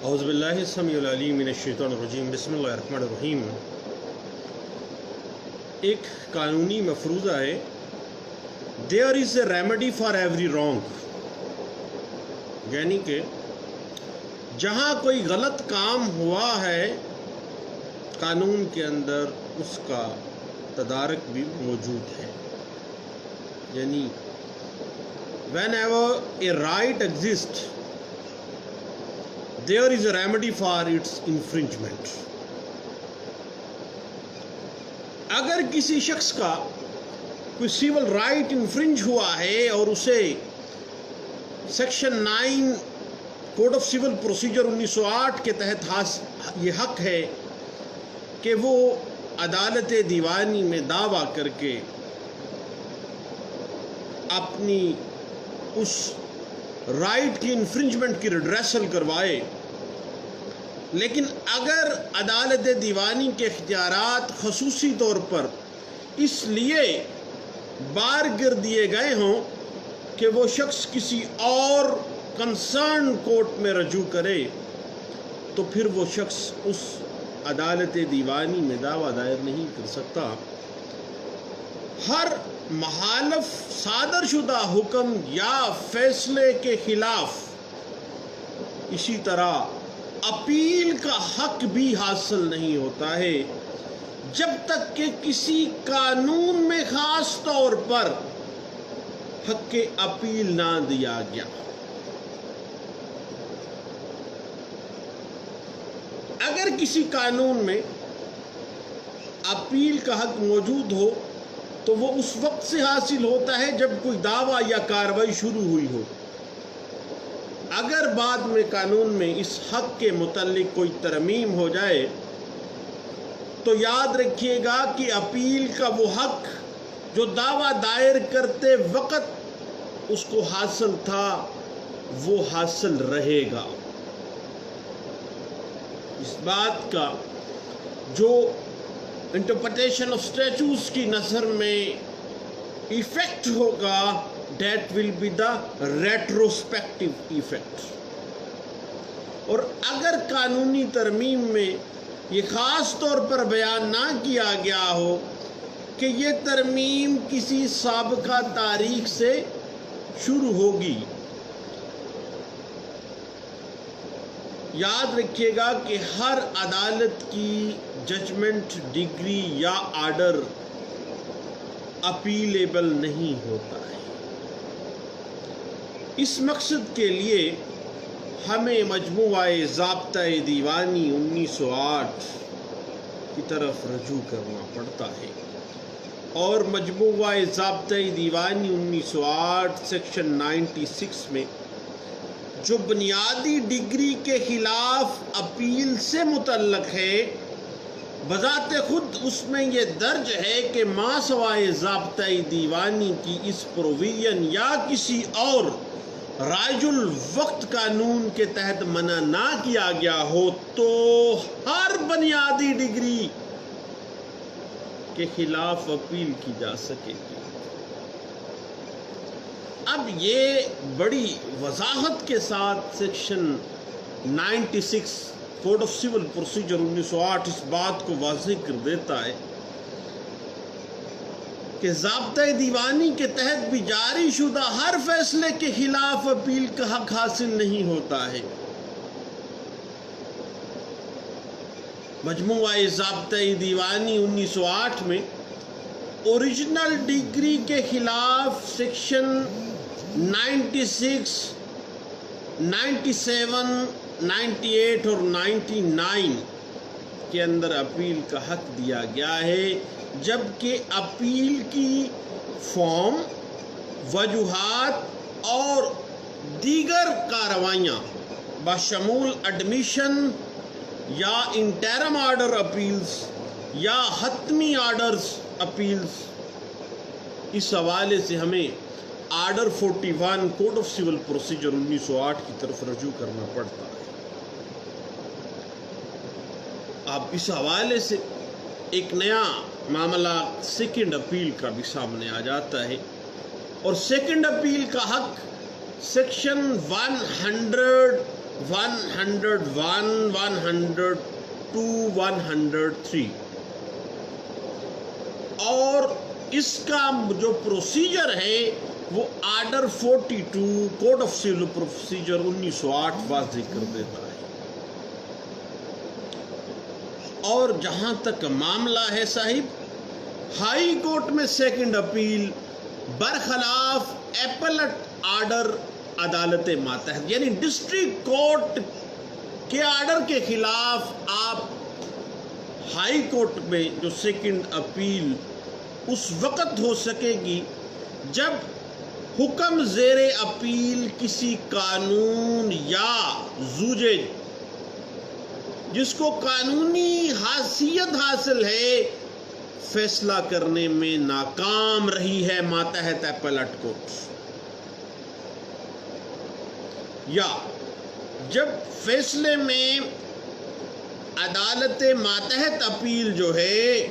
اعوذ باللہ السمیع العلیم من الشیطان الرجیم بسم اللہ الرحمن الرحیم۔ ایک قانونی مفروضہ ہے there is a remedy for every wrong، یعنی کہ جہاں کوئی غلط کام ہوا ہے قانون کے اندر اس کا تدارک بھی موجود ہے، یعنی whenever a right exists there is a remedy for its infringement۔ اگر کسی شخص کا کوئی سیول رائٹ انفرنج ہوا ہے اور اسے section 9 code of civil procedure 1908 کے تحت یہ حق ہے کہ وہ عدالت دیوانی میں دعویٰ کر کے اپنی اس رائٹ کی انفرنجمنٹ کی ریڈریسل کروائے، لیکن اگر عدالت دیوانی کے اختیارات خصوصی طور پر اس لیے بار گر دیے گئے ہوں کہ وہ شخص کسی اور کنسرن کورٹ میں رجوع کرے، تو پھر وہ شخص اس عدالت دیوانی میں دعویٰ دائر نہیں کر سکتا۔ ہر مخالف صادر شدہ حکم یا فیصلے کے خلاف اسی طرح اپیل کا حق بھی حاصل نہیں ہوتا ہے جب تک کہ کسی قانون میں خاص طور پر حق اپیل نہ دیا گیا۔ اگر کسی قانون میں اپیل کا حق موجود ہو تو وہ اس وقت سے حاصل ہوتا ہے جب کوئی دعویٰ یا کارروائی شروع ہوئی ہو۔ اگر بعد میں قانون میں اس حق کے متعلق کوئی ترمیم ہو جائے تو یاد رکھیے گا کہ اپیل کا وہ حق جو دعویٰ دائر کرتے وقت اس کو حاصل تھا وہ حاصل رہے گا۔ اس بات کا جو انٹرپریٹیشن آف اسٹیچوز کی نظر میں ایفیکٹ ہوگا that will be the retrospective effect۔ اور اگر قانونی ترمیم میں یہ خاص طور پر بیان نہ کیا گیا ہو کہ یہ ترمیم کسی سابقہ تاریخ سے شروع ہوگی، یاد رکھیے گا کہ ہر عدالت کی ججمنٹ، ڈگری یا آرڈر اپیلیبل نہیں ہوتا ہے۔ اس مقصد کے لیے ہمیں مجموعہ ضابطۂ دیوانی 1908 کی طرف رجوع کرنا پڑتا ہے، اور مجموعہ ضابطۂ دیوانی 1908 سیکشن 96 میں جو بنیادی ڈگری کے خلاف اپیل سے متعلق ہے، بذات خود اس میں یہ درج ہے کہ ما سوائے ضابطۂ دیوانی کی اس پروویژن یا کسی اور رائج الوقت قانون کے تحت منع نہ کیا گیا ہو تو ہر بنیادی ڈگری کے خلاف اپیل کی جا سکے گی۔ اب یہ بڑی وضاحت کے ساتھ section 96 code of civil procedure 1908 اس بات کو واضح کر دیتا ہے کہ ضابطۂ دیوانی کے تحت بھی جاری شدہ ہر فیصلے کے خلاف اپیل کا حق حاصل نہیں ہوتا ہے۔ مجموعہ ضابطۂ دیوانی 1908 میں اوریجنل ڈگری کے خلاف سیکشن 96، 97، 98 اور 99 کے اندر اپیل کا حق دیا گیا ہے، جبکہ اپیل کی فارم، وجوہات اور دیگر کارروائیاں بشمول ایڈمیشن یا انٹرم آرڈر اپیلز یا حتمی آرڈرز اپیلز، اس حوالے سے ہمیں order 41 code of civil procedure 1908 کی طرف رجوع کرنا پڑتا ہے۔ اب اس حوالے سے ایک نیا معاملہ سیکنڈ اپیل کا بھی سامنے آ جاتا ہے، اور سیکنڈ اپیل کا حق سیکشن 101, 102, 103 اور اس کا جو پروسیجر ہے وہ order 42 code of civil procedure 1908 واضح کر دیتا ہے۔ اور جہاں تک معاملہ ہے صاحب، ہائی کورٹ میں سیکنڈ اپیل برخلاف ایپلٹ آرڈر عدالت ماتحت، یعنی ڈسٹرکٹ کورٹ کے آرڈر کے خلاف آپ ہائی کورٹ میں جو سیکنڈ اپیل اس وقت ہو سکے گی جب حکم زیر اپیل کسی قانون یا زوجے جس کو قانونی حیثیت حاصل ہے فیصلہ کرنے میں ناکام رہی ہے ماتحت ایپلٹ کورٹ، یا جب فیصلے میں عدالت ماتحت اپیل جو ہے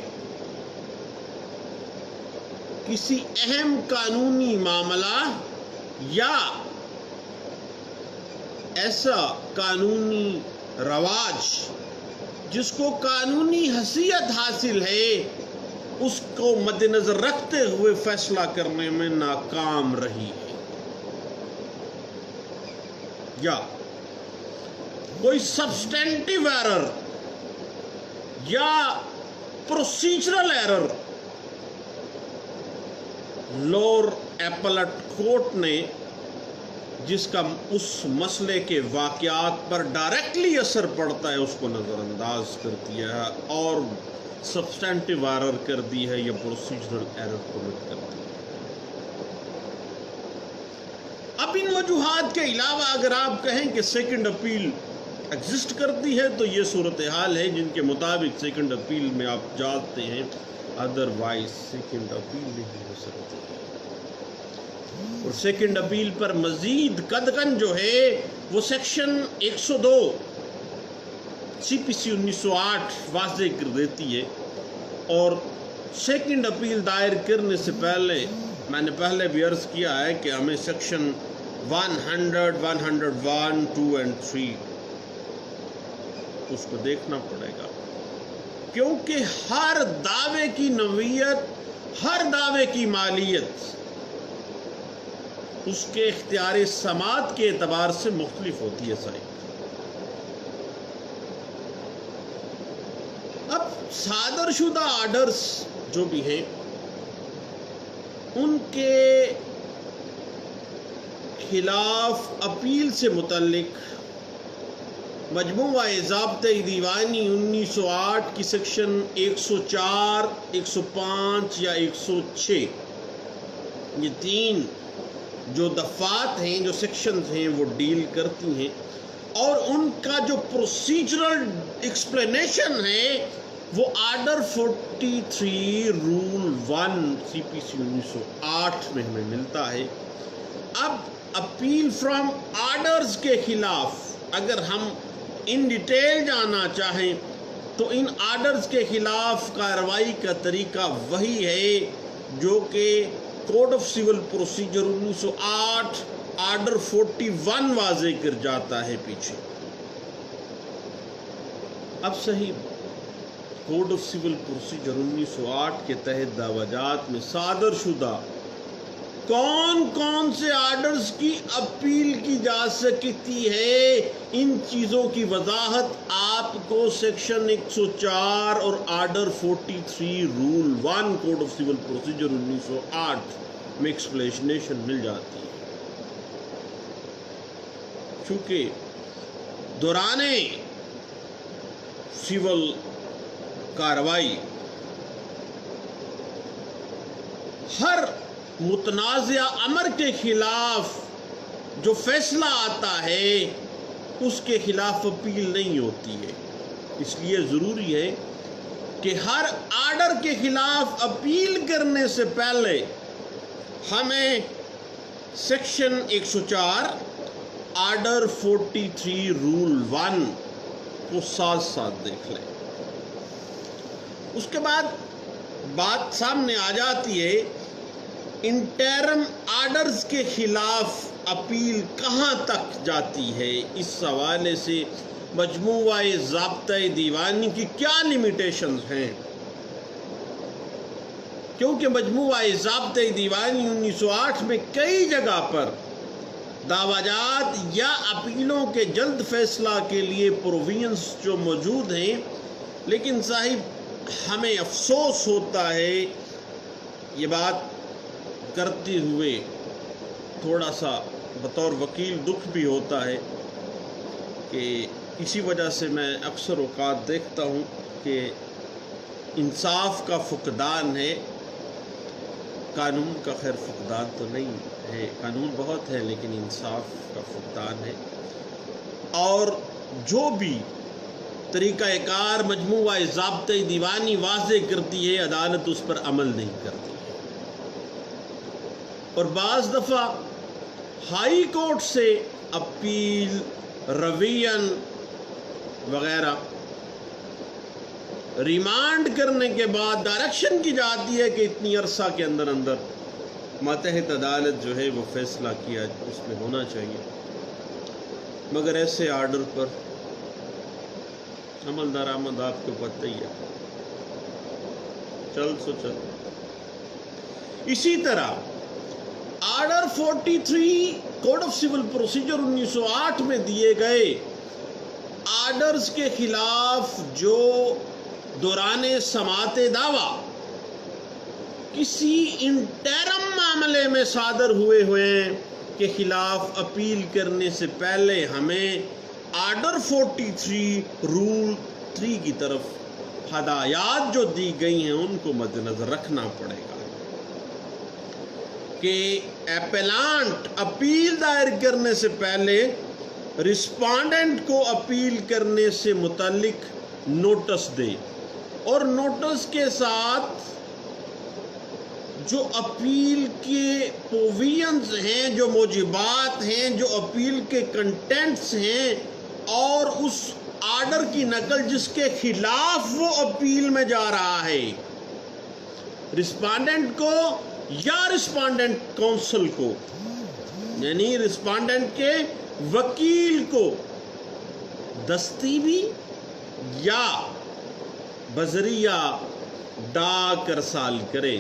کسی اہم قانونی معاملہ یا ایسا قانونی رواج جس کو قانونی حیثیت حاصل ہے اس کو مد نظر رکھتے ہوئے فیصلہ کرنے میں ناکام رہی ہے، یا کوئی سبسٹینٹیو ایرر یا procedural error lower applet court نے جس کا اس مسئلے کے واقعات پر ڈائریکٹلی اثر پڑتا ہے اس کو نظر انداز کر دیا ہے اور سبسٹینٹیو ایرر کر دی ہے یا پروسیجرل ایرر کمٹ کر دی ہے۔ اب ان وجوہات کے علاوہ اگر آپ کہیں کہ سیکنڈ اپیل ایگزسٹ کرتی ہے تو یہ صورتحال ہے جن کے مطابق سیکنڈ اپیل میں آپ جانتے ہیں، ادروائز سیکنڈ اپیل نہیں ہو سکتی، اور سیکنڈ اپیل پر مزید قدغن جو ہے وہ سیکشن 102 سی پی سی 1908 واضح کر دیتی ہے، اور سیکنڈ اپیل دائر کرنے سے پہلے میں نے پہلے بھی عرض کیا ہے کہ ہمیں سیکشن 100, 101, 2 and 3 اس کو دیکھنا پڑے گا، کیونکہ ہر دعوے کی نوعیت، ہر دعوے کی مالیت اس کے اختیار سماعت کے اعتبار سے مختلف ہوتی ہے صاحب۔ اب صادر شدہ آرڈرز جو بھی ہیں ان کے خلاف اپیل سے متعلق مجموعہ ضابطۂ دیوانی 1908 کی سیکشن 104, 105 یا 106 یہ تین جو دفعات ہیں، جو سیکشنز ہیں وہ ڈیل کرتی ہیں، اور ان کا جو پروسیجرل ایکسپلینیشن ہے وہ آرڈر 43 رول 1 سی پی سی 1908 میں ہمیں ملتا ہے۔ اب اپیل فرام آرڈرز کے خلاف اگر ہم ان ڈیٹیل جانا چاہیں تو ان آرڈرز کے خلاف کارروائی کا طریقہ وہی ہے جو کہ code of civil procedure 1908 order 41 واضح کر جاتا ہے پیچھے۔ اب صحیح کوڈ آف سول پروسیجر 1908 کے تحت دعویٰجات میں صادر شدہ کون کون سے آرڈرز کی اپیل کی جا سکتی ہے، ان چیزوں کی وضاحت آپ کو سیکشن 104 اور order 43 rule 1 code of civil procedure 1908 میں ایکسپلینیشن مل جاتی ہے۔ چونکہ دوران سول کارروائی ہر متنازع امر کے خلاف جو فیصلہ آتا ہے اس کے خلاف اپیل نہیں ہوتی ہے، اس لیے ضروری ہے کہ ہر آرڈر کے خلاف اپیل کرنے سے پہلے ہمیں سیکشن 104 آرڈر 43 رول 1 کو ساتھ ساتھ دیکھ لیں۔ اس کے بعد بات سامنے آ جاتی ہے انٹرم آرڈرز کے خلاف اپیل کہاں تک جاتی ہے، اس حوالے سے مجموعہ ضابطۂ دیوانی کی کیا لیمیٹیشنز ہیں؟ کیونکہ مجموعہ ضابطۂ دیوانی 1908 میں کئی جگہ پر دعویٰ جات یا اپیلوں کے جلد فیصلہ کے لیے پروویژنز جو موجود ہیں، لیکن صاحب ہمیں افسوس ہوتا ہے، یہ بات کرتے ہوئے تھوڑا سا بطور وکیل دکھ بھی ہوتا ہے کہ اسی وجہ سے میں اکثر اوقات دیکھتا ہوں کہ انصاف کا فقدان ہے، قانون کا خیر فقدان تو نہیں ہے، قانون بہت ہے لیکن انصاف کا فقدان ہے، اور جو بھی طریقہ کار مجموعہ ضابطۂ دیوانی واضح کرتی ہے عدالت اس پر عمل نہیں کرتی، اور بعض دفعہ ہائی کورٹ سے اپیل، ریویژن وغیرہ ریمانڈ کرنے کے بعد ڈائریکشن کی جاتی ہے کہ اتنی عرصہ کے اندر ماتحت عدالت جو ہے وہ فیصلہ کیا اس میں ہونا چاہیے، مگر ایسے آرڈر پر عمل درآمد آپ کو پتہ ہی ہے، چل سو چل۔ اسی طرح order 43 code of civil procedure 1908 میں دیے گئے آرڈرز کے خلاف جو دوران سماعت دعویٰ کسی انٹرم معاملے میں صادر ہوئے ہیں کے خلاف اپیل کرنے سے پہلے ہمیں آرڈر 43 رول 3 کی طرف ہدایات جو دی گئی ہیں ان کو مد نظر رکھنا پڑے گا کہ اپیلانٹ اپیل دائر کرنے سے پہلے رسپانڈنٹ کو اپیل کرنے سے متعلق نوٹس دے، اور نوٹس کے ساتھ جو اپیل کے پروویژنز ہیں، جو موجبات ہیں، جو اپیل کے کنٹینٹس ہیں، اور اس آرڈر کی نقل جس کے خلاف وہ اپیل میں جا رہا ہے، رسپانڈنٹ کو یا رسپانڈنٹ کونسل کو، یعنی رسپانڈنٹ کے وکیل کو دستی بھی یا بذریعہ ڈاک ارسال کرے،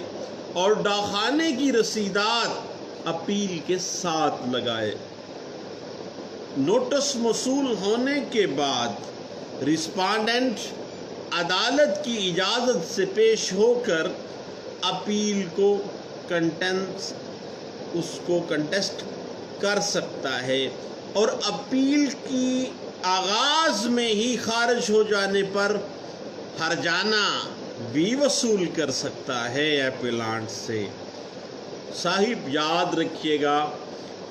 اور ڈاکخانے کی رسیدات اپیل کے ساتھ لگائے۔ نوٹس موصول ہونے کے بعد رسپانڈنٹ عدالت کی اجازت سے پیش ہو کر اپیل کو کنٹیسٹ کر سکتا ہے، اور اپیل کی آغاز میں ہی خارج ہو جانے پر ہرجانہ بھی وصول کر سکتا ہے اپیلانٹ سے۔ صاحب یاد رکھیے گا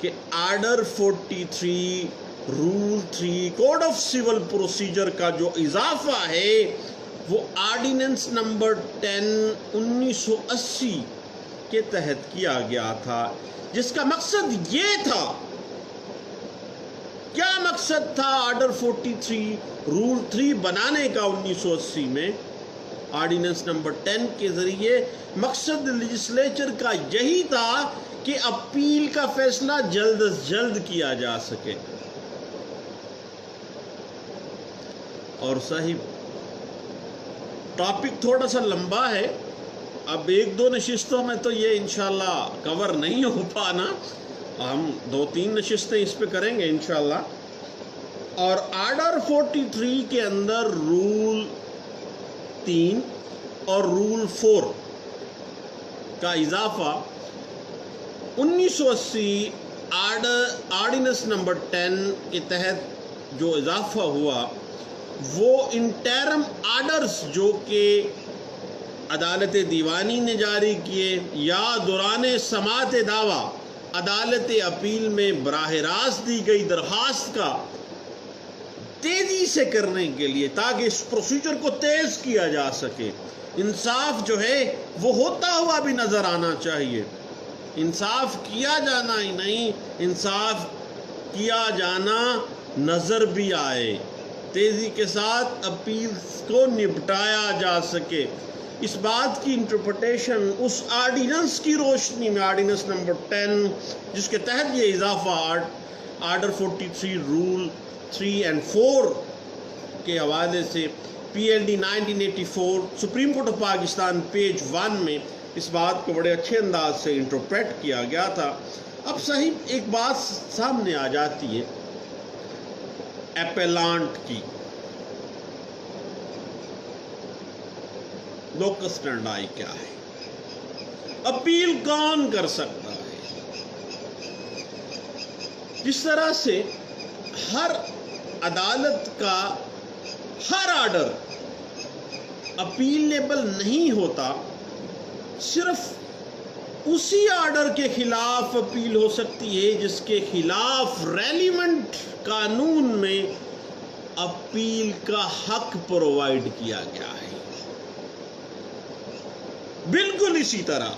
کہ order 43 rule 3 code of civil procedure کا جو اضافہ ہے وہ آرڈیننس نمبر 10 1980 کے تحت کیا گیا تھا، جس کا مقصد یہ تھا، کیا مقصد تھا آرڈر 43 رول 3 بنانے کا 1980 میں آرڈیننس نمبر 10 کے ذریعے؟ مقصد لیجسلیچر کا یہی تھا کہ اپیل کا فیصلہ جلد از جلد کیا جا سکے۔ اور صاحب ٹاپک تھوڑا سا لمبا ہے، اب 1-2 نشستوں میں تو یہ انشاءاللہ کور نہیں ہو پانا، ہم 2-3 نشستیں اس پہ کریں گے انشاءاللہ۔ اور آرڈر 43 کے اندر رول 3 اور رول 4 کا اضافہ 1980 آرڈیننس نمبر 10 کے تحت جو اضافہ ہوا وہ انٹرم آرڈرز جو کہ عدالت دیوانی نے جاری کیے یا دوران سماعت دعویٰ عدالت اپیل میں براہ راست دی گئی درخواست کا تیزی سے کرنے کے لیے، تاکہ اس پروسیجر کو تیز کیا جا سکے۔ انصاف جو ہے وہ ہوتا ہوا بھی نظر آنا چاہیے، انصاف کیا جانا ہی نہیں، انصاف کیا جانا نظر بھی آئے، تیزی کے ساتھ اپیل کو نپٹایا جا سکے۔ اس بات کی انٹرپریٹیشن اس آرڈیننس کی روشنی میں، آرڈیننس نمبر 10 جس کے تحت یہ اضافہ آرڈر 43 رول 3 and 4 کے حوالے سے PLD 1984 supreme court of Pakistan page 1 میں اس بات کو بڑے اچھے انداز سے انٹرپریٹ کیا گیا تھا۔ اب صحیح ایک بات سامنے آ جاتی ہے ایپیلانٹ کی، لوکس سٹینڈائی کیا ہے، اپیل کون کر سکتا ہے؟ جس طرح سے ہر عدالت کا ہر آرڈر اپیلیبل نہیں ہوتا، صرف اسی آرڈر کے خلاف اپیل ہو سکتی ہے جس کے خلاف ریلیونٹ قانون میں اپیل کا حق پرووائڈ کیا گیا ہے۔ بالکل اسی طرح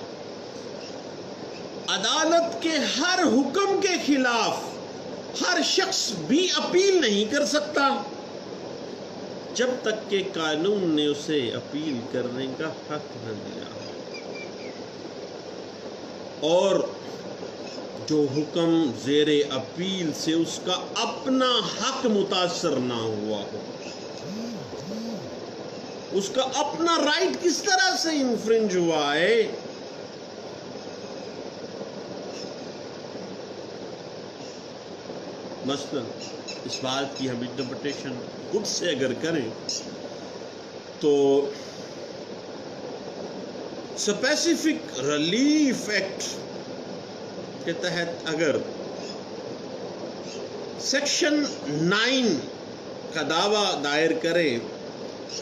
عدالت کے ہر حکم کے خلاف ہر شخص بھی اپیل نہیں کر سکتا جب تک کہ قانون نے اسے اپیل کرنے کا حق نہ دیا، اور جو حکم زیر اپیل سے اس کا اپنا حق متاثر نہ ہوا ہو، اس کا اپنا رائٹ کس طرح سے انفرنج ہوا ہے۔ مثلا اس بات کی ہم انٹرپریٹیشن خود سے اگر کریں تو اسپیسیفک ریلیف ایکٹ کے تحت اگر سیکشن 9 کا دعویٰ دائر کریں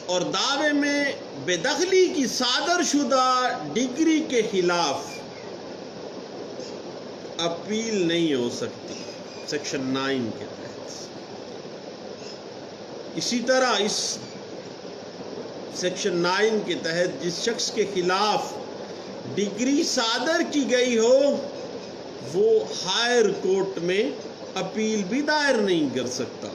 اور دعوے میں بے دخلی کی صادر شدہ ڈگری کے خلاف اپیل نہیں ہو سکتی سیکشن 9 کے تحت، اسی طرح اس سیکشن 9 کے تحت جس شخص کے خلاف ڈگری صادر کی گئی ہو وہ ہائر کورٹ میں اپیل بھی دائر نہیں کر سکتا۔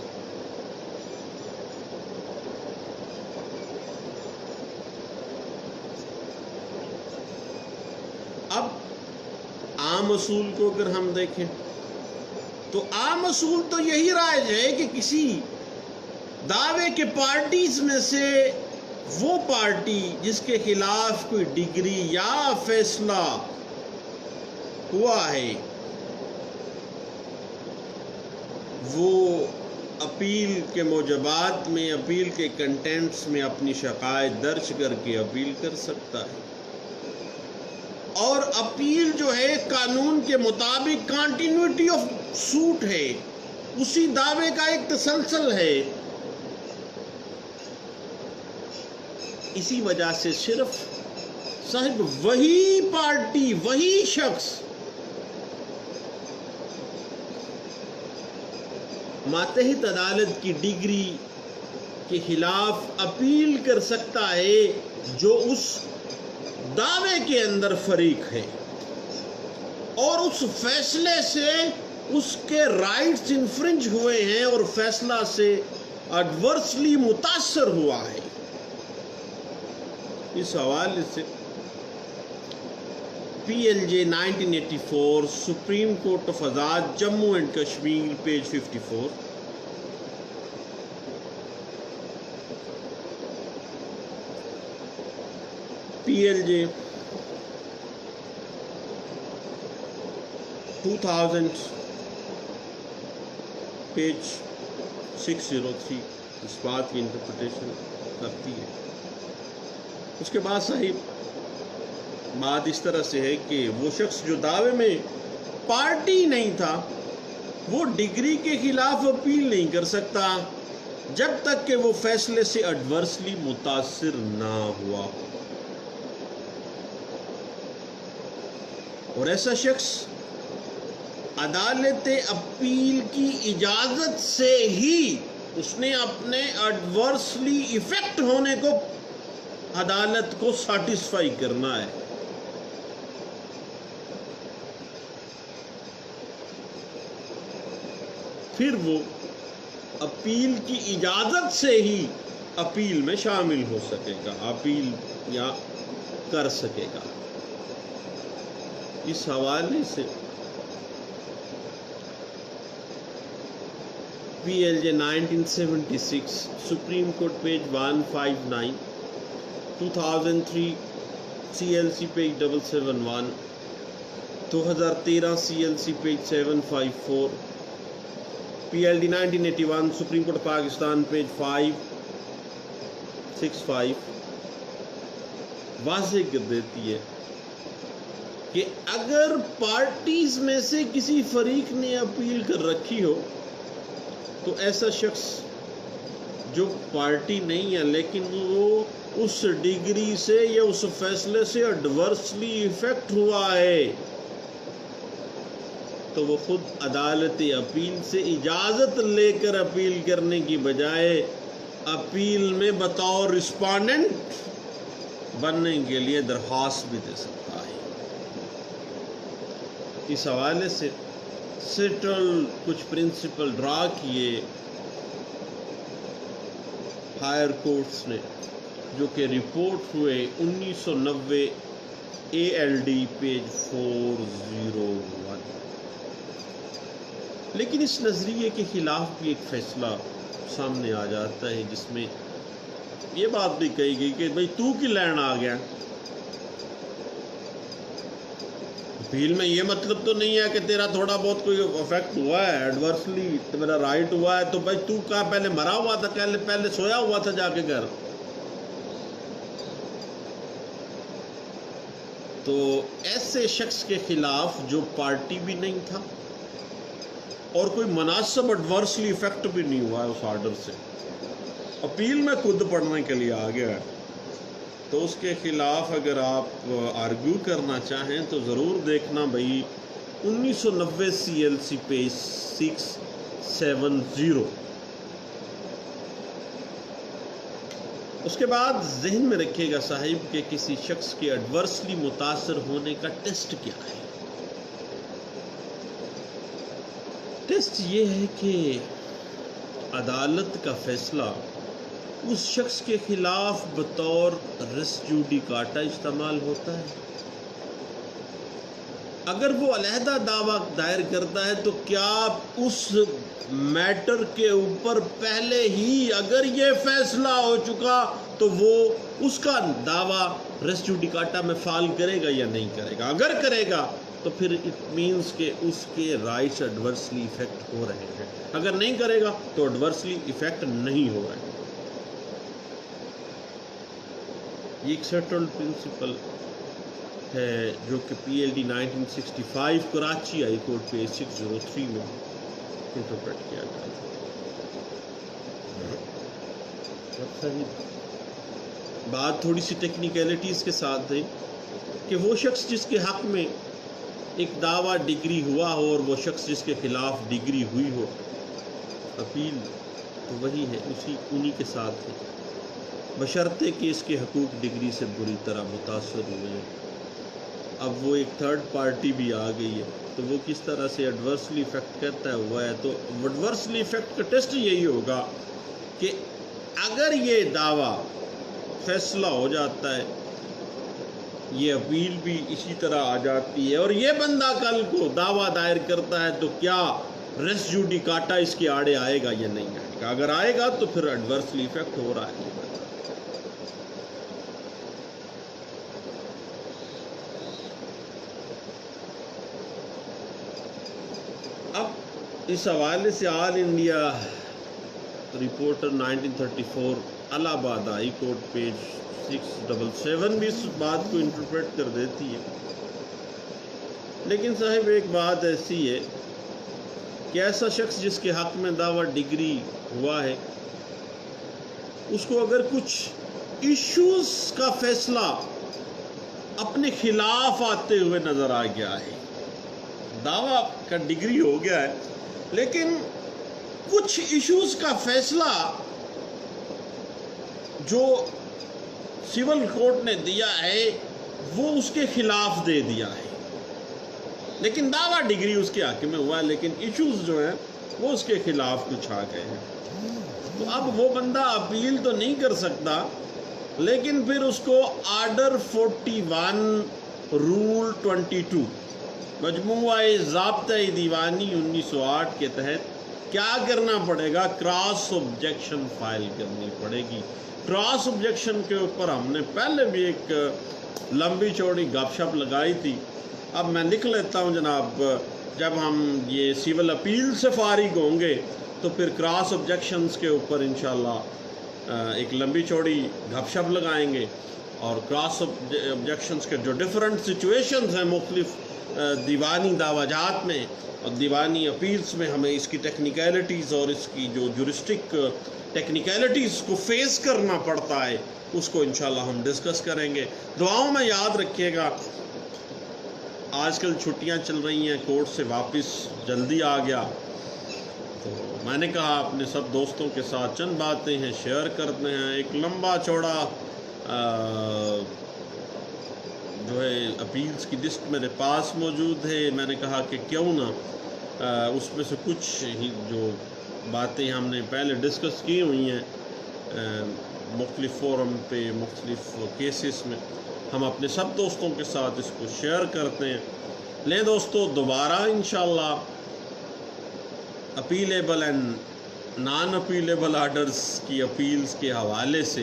اب عام اصول کو اگر ہم دیکھیں تو عام اصول تو یہی رائج ہے کہ کسی دعوے کے پارٹیز میں سے وہ پارٹی جس کے خلاف کوئی ڈگری یا فیصلہ ہوا ہے وہ اپیل کے موجبات میں، اپیل کے کنٹینٹس میں اپنی شکایت درج کر کے اپیل کر سکتا ہے، اور اپیل جو ہے قانون کے مطابق کنٹینیوٹی آف سوٹ ہے، اسی دعوے کا ایک تسلسل ہے۔ اسی وجہ سے صرف صاحب وہی پارٹی، وہی شخص ماتحت عدالت کی ڈگری کے خلاف اپیل کر سکتا ہے جو اس دعوے کے اندر فریق ہے اور اس فیصلے سے اس کے رائٹس انفرنج ہوئے ہیں اور فیصلہ سے ایڈورسلی متاثر ہوا ہے۔ اس حوالے سے PLJ 1984 supreme court of Azad Jammu and Kashmir page 54، PLJ 2000 page 603 اس بات کی انٹرپریٹیشن کرتی ہے۔ اس کے بعد صاحب بات اس طرح سے ہے کہ وہ شخص جو دعوے میں پارٹی نہیں تھا وہ ڈگری کے خلاف اپیل نہیں کر سکتا جب تک کہ وہ فیصلے سے ایڈورسلی متاثر نہ ہوا، اور ایسا شخص عدالت اپیل کی اجازت سے ہی اس نے اپنے ایڈورسلی افیکٹ ہونے کو عدالت کو سیٹسفائی کرنا ہے۔ پھر وہ اپیل کی اجازت سے ہی اپیل میں شامل ہو سکے گا، اپیل یا کر سکے گا۔ اس حوالے سے P L J 1976 supreme court page 159، 2003 C L C page 771، 2013 C L C page 754، P L D 1981 supreme court Pakistan page 565 واضح کر دیتی ہے کہ اگر پارٹیز میں سے کسی فریق نے اپیل کر رکھی ہو تو ایسا شخص جو پارٹی نہیں ہے لیکن وہ اس ڈگری سے یا اس فیصلے سے ایڈورسلی افیکٹ ہوا ہے تو وہ خود عدالت اپیل سے اجازت لے کر اپیل کرنے کی بجائے اپیل میں بطور رسپونڈنٹ بننے کے لیے درخواست بھی دے سکتا ہے۔ اس حوالے سے سیٹل کچھ پرنسپل ڈرا کیے ہائر کورٹس نے، جو کہ رپورٹ ہوئے 1990 اے ایل ڈی پیج 401۔ لیکن اس نظریے کے خلاف بھی ایک فیصلہ سامنے آ جاتا ہے جس میں یہ بات بھی کہی گئی کہ بھئی تو کی لین آ گیا۔ اپیل میں یہ مطلب تو نہیں ہے کہ تیرا تھوڑا بہت کوئی افیکٹ ہوا ہے، ایڈورسلی میرا رائٹ ہوا ہے تو بھائی تو کہاں پہلے مرا ہوا تھا، پہلے سویا ہوا تھا جا کے گھر۔ تو ایسے شخص کے خلاف جو پارٹی بھی نہیں تھا اور کوئی مناسب ایڈورسلی افیکٹ بھی نہیں ہوا ہے اس آرڈر سے، اپیل میں خود پڑھنے کے لیے آ گیا ہے، تو اس کے خلاف اگر آپ آرگیو کرنا چاہیں تو ضرور دیکھنا بھئی 1990 سی ایل سی پیج 670۔ اس کے بعد ذہن میں رکھیے گا صاحب کہ کسی شخص کے ایڈورسلی متاثر ہونے کا ٹیسٹ کیا ہے۔ ٹیسٹ یہ ہے کہ عدالت کا فیصلہ اس شخص کے خلاف بطور ریس جوڈیکاٹا استعمال ہوتا ہے۔ اگر وہ علیحدہ دعویٰ دائر کرتا ہے تو کیا اس میٹر کے اوپر پہلے ہی اگر یہ فیصلہ ہو چکا تو وہ اس کا دعویٰ ریس جوڈیکاٹا میں فعال کرے گا یا نہیں کرے گا؟ اگر کرے گا تو پھر اٹ مینس کہ اس کے رائٹس ایڈورسلی افیکٹ ہو رہے ہیں، اگر نہیں کرے گا تو ایڈورسلی افیکٹ نہیں ہو رہے ہیں۔ یہ ایک سیٹلڈ پرنسپل ہے جو کہ پی L D 1965 Karachi high court page 603 میں انٹرپریٹ کیا گیا تھا۔ بات تھوڑی سی ٹیکنیکلٹیز کے ساتھ ہے کہ وہ شخص جس کے حق میں ایک دعویٰ ڈگری ہوا ہو اور وہ شخص جس کے خلاف ڈگری ہوئی ہو، اپیل تو وہی ہے، انہی کے ساتھ ہے، بشرطے کہ اس کے حقوق ڈگری سے بری طرح متاثر ہوئے ہیں۔ اب وہ ایک تھرڈ پارٹی بھی آ گئی ہے تو وہ کس طرح سے ایڈورسلی افیکٹ کرتا ہوا ہے، تو ایڈورسلی افیکٹ کا ٹیسٹ یہی ہوگا کہ اگر یہ دعویٰ فیصلہ ہو جاتا ہے، یہ اپیل بھی اسی طرح آ جاتی ہے اور یہ بندہ کل کو دعویٰ دائر کرتا ہے تو کیا ریس جوڈیکاٹا اس کے آڑے آئے گا یا نہیں آئے گا؟ اگر آئے گا تو پھر ایڈورسلی افیکٹ ہو رہا ہے۔ اب اس حوالے سے آل انڈیا رپورٹر 1934 الہ آباد ہائی کورٹ پیج 677 بھی اس بات کو انٹرپریٹ کر دیتی ہے۔ لیکن صاحب ایک بات ایسی ہے کہ ایسا شخص جس کے حق میں دعویٰ ڈگری ہوا ہے، اس کو اگر کچھ ایشوز کا فیصلہ اپنے خلاف آتے ہوئے نظر آ گیا ہے، دعویٰ کا ڈگری ہو گیا ہے لیکن کچھ ایشوز کا فیصلہ جو سول کورٹ نے دیا ہے وہ اس کے خلاف دے دیا ہے، لیکن دعویٰ ڈگری اس کے حق میں ہوا ہے لیکن ایشوز جو ہیں وہ اس کے خلاف کچھ آ گئے ہیں، تو تو اب وہ بندہ اپیل تو نہیں کر سکتا، لیکن پھر اس کو آرڈر 41 رول 22 مجموعہ ضابطۂ دیوانی 1908 کے تحت کیا کرنا پڑے گا؟ کراس آبجیکشن فائل کرنی پڑے گی۔ کراس آبجیکشن کے اوپر ہم نے پہلے بھی ایک لمبی چوڑی گپ شپ لگائی تھی۔ اب میں لکھ لیتا ہوں جناب، جب ہم یہ سول اپیل سے فارغ ہوں گے تو پھر کراس آبجیکشنز کے اوپر انشاءاللہ ایک لمبی چوڑی گپ شپ لگائیں گے، اور کراس آبجیکشنز کے جو ڈیفرنٹ سچویشنز ہیں مختلف دیوانی دعویٰ جات میں اور دیوانی اپیلز میں، ہمیں اس کی ٹیکنیکلٹیز اور اس کی جو جورسٹک ٹیکنیکلٹیز کو فیس کرنا پڑتا ہے اس کو انشاءاللہ ہم ڈسکس کریں گے۔ دعاؤں میں یاد رکھیے گا، آج کل چھٹیاں چل رہی ہیں، کورٹ سے واپس جلدی آ گیا، تو میں نے کہا اپنے سب دوستوں کے ساتھ چند باتیں ہیں شیئر کرتے ہیں۔ ایک لمبا چوڑا جو ہے اپیلز کی لسٹ میرے پاس موجود ہے، میں نے کہا کہ کیوں نہ اس میں سے کچھ ہی جو باتیں ہم نے پہلے ڈسکس کی ہوئی ہیں مختلف فورم پہ، مختلف کیسز میں، ہم اپنے سب دوستوں کے ساتھ اس کو شیئر کرتے ہیں۔ لیں دوستو، دوبارہ انشاءاللہ اپیلیبل اینڈ نان اپیلیبل آرڈرز کی اپیلز کے حوالے سے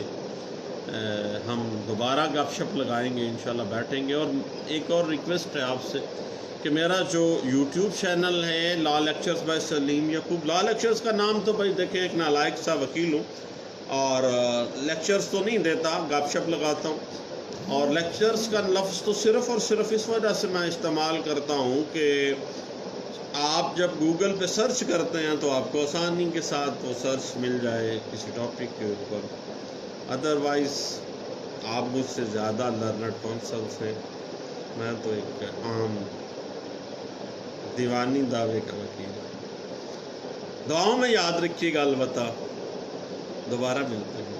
ہم دوبارہ گپ شپ لگائیں گے، انشاءاللہ بیٹھیں گے۔ اور ایک اور ریکویسٹ ہے آپ سے کہ میرا جو یوٹیوب چینل ہے law lectures by Saleem Yaqoob, law lectures کا نام تو بھائی دیکھیں ایک نالائق سا وکیل ہوں، اور لیکچرز تو نہیں دیتا، گپ شپ لگاتا ہوں، اور لیکچرز کا لفظ تو صرف اور صرف اس وجہ سے میں استعمال کرتا ہوں کہ آپ جب گوگل پہ سرچ کرتے ہیں تو آپ کو آسانی کے ساتھ وہ سرچ مل جائے کسی ٹاپک کے اوپر۔ ادروائز آپ مجھ سے زیادہ لرنڈ کونسلس ہیں، میں تو ایک عام دیوانی دعوے کا وکیل۔ دعاؤں میں یاد رکھیے گا، البتہ دوبارہ ملتے ہیں۔